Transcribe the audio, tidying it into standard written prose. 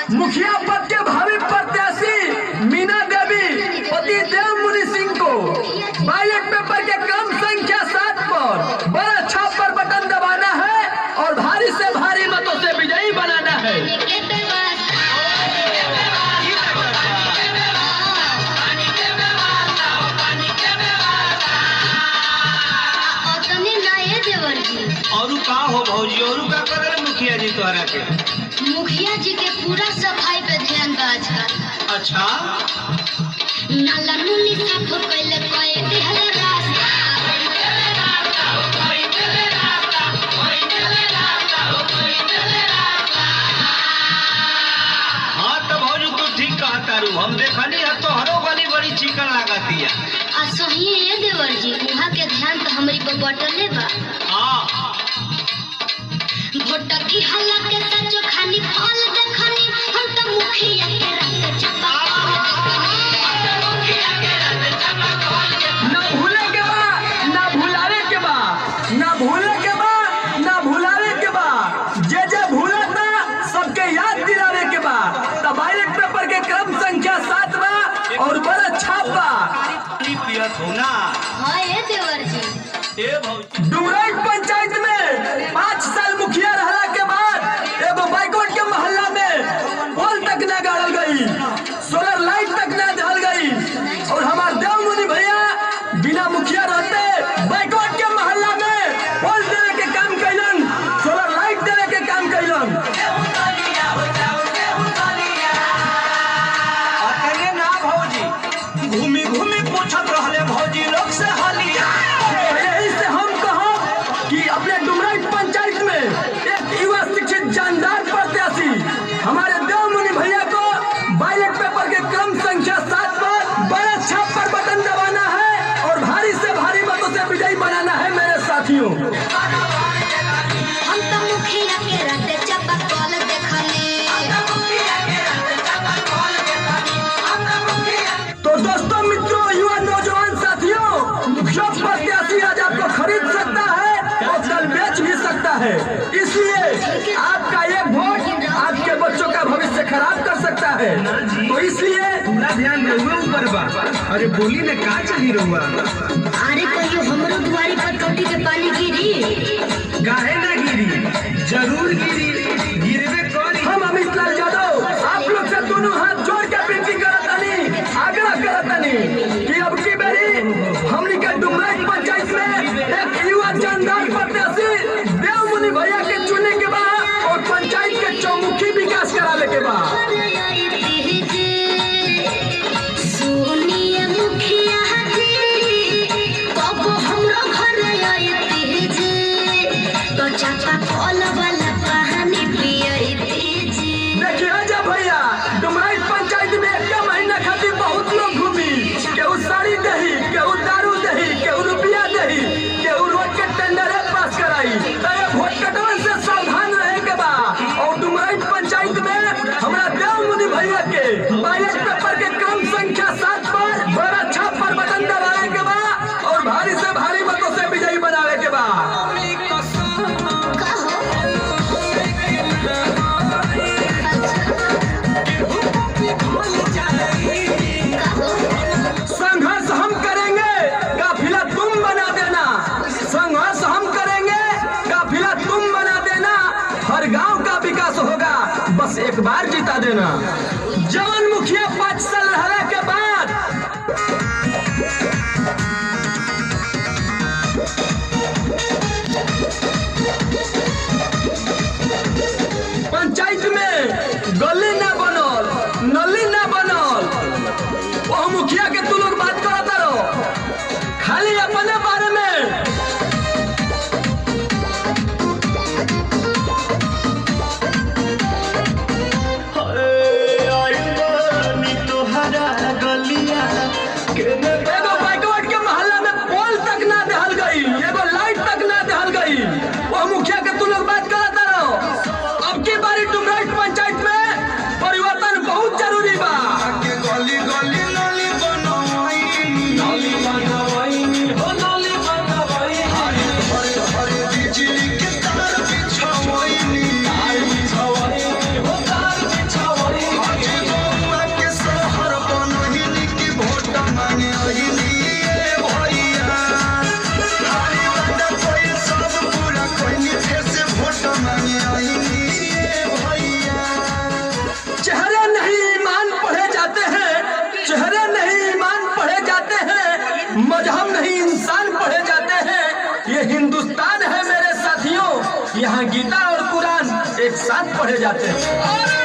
मुखिया पद के भावी प्रत्याशी मीना देवी पति देव मुनि सिंह को बैलेट पेपर के कम संख्या 7 पर बड़ा छाप पर बटन दबाना है और भारी से भारी मतों से विजयी बनाना है। और का हो भौजी और का करे मुखिया जी तोहरा के? मुखिया जी के पूरा सफाई पे ध्यान बा आजकल। अच्छा नाला नुनी साफ कइले कोई दिहल रास्ता। हाँ तो भौजी तू ठीक कहता रू, हम देखनी है तोहरो गली बड़ी चिकन लागती है। आ सही है देवर जी, वहाँ के ध्यान तो हमरी पे बटले बा। हाँ भोट की हल्ला के सचो खानी फल देखनी हम तो मुखिया के रंग छपा। ना भूले के बा ना भुलावे के बा, ना भूले के बा ना भुलावे के बा, जे भूला था सबके याद दिलावे के बा। तब बैलेट पेपर के क्रम संख्या 7 बा और बड़ा छाप बा। पियत हो ना? हाँ ये देवर जी। ए भौजी डुमराइच पंचायत में 5 साल मुखिया रहला के बाद एगो बाइकआउट के मोहल्ला में पोल तक न गाड़ल गई, सोलर लाइट तक न दहल गई और हमार देव मुनि भैया बिना मुखिया रहते बाइकआउट के मोहल्ला में पोल देवे के काम कैलन, सोलर लाइट देवे के काम कैलन। अकेले ना भौजी घूमी घूमी पूछत रहले भौजी लोग से हालिया। यही से हम कहो कि अपने डुमराइच पंचायत में एक युवा शिक्षित जानदार प्रत्याशी हमारे देव मुनि भैया को बैलेट पेपर के क्रम संख्या 7 पर बड़ा छाप पर बटन दबाना है और भारी से भारी मतों से विजयी बनाना है मेरे साथियों। हम तो मुखिया के रहते चपकल देखने। तो दोस्तों मित्रों युवा नौजवान साथियों, मुखिया प्रत्याशी आज आपको खरीद सकता है और कल बेच भी सकता है, इसलिए आपका एक वोट आपके बच्चों का भविष्य खराब कर सकता है। तो इसलिए पूरा ध्यान रहुआ ऊपर बा। अरे बोली में का चली रहुआ? अरे कहियो हमरो दुआरी पर कौटी के पानी गिरी। काहे ना गिरी? जरूर गिरी, गिरवे करी। हम अमित लाल यादव आप लोग से दोनों हाथ जोड़ के विनती करतनी, आग्रह करतनी कि अब की बेरी हमनी के डुमराइच पंचायत में एक युवा जानदार प्रत्याशी देव मुनि भैया के चुने के बाद और पंचायत के चौमुखी विकास करावे के बाद। सोनिया मुखिया जी कब हमरो घर आइते जे तो चाचा कॉल वाला पानी पियते जे। देखिए जब भैया डुमराइच पंचायत में 1 महीना खातिर बहुत लोग घूमी, केहू साड़ी दही, केहू दारू दही, केहू रुपया दही, केहू रोड के टेंडर पास कराई। तो ये वोट कटवन से सावधान रहे के बा और डुमराइच पंचायत में हमारा देव मुनि भैया के बैलेट पेपर के क्रम संख्या 7 पर बड़ा छाप पर बटन दबावे के बा और भारी से भारी मतों से विजयी बनावे के बा। संघर्ष हम करेंगे, काफिला तुम बना देना। संघर्ष हम करेंगे, काफिला तुम बना देना। हर गांव का विकास होगा, बस एक बार जिता देना। जवान मुखिया 5 साल रहने के बाद पंचायत में गली ना बनल, नली ना बनल, वो मुखिया के तू लोग बात करता रहो खाली अपने बारे में। अरे आई एक साथ पढ़े जाते हैं।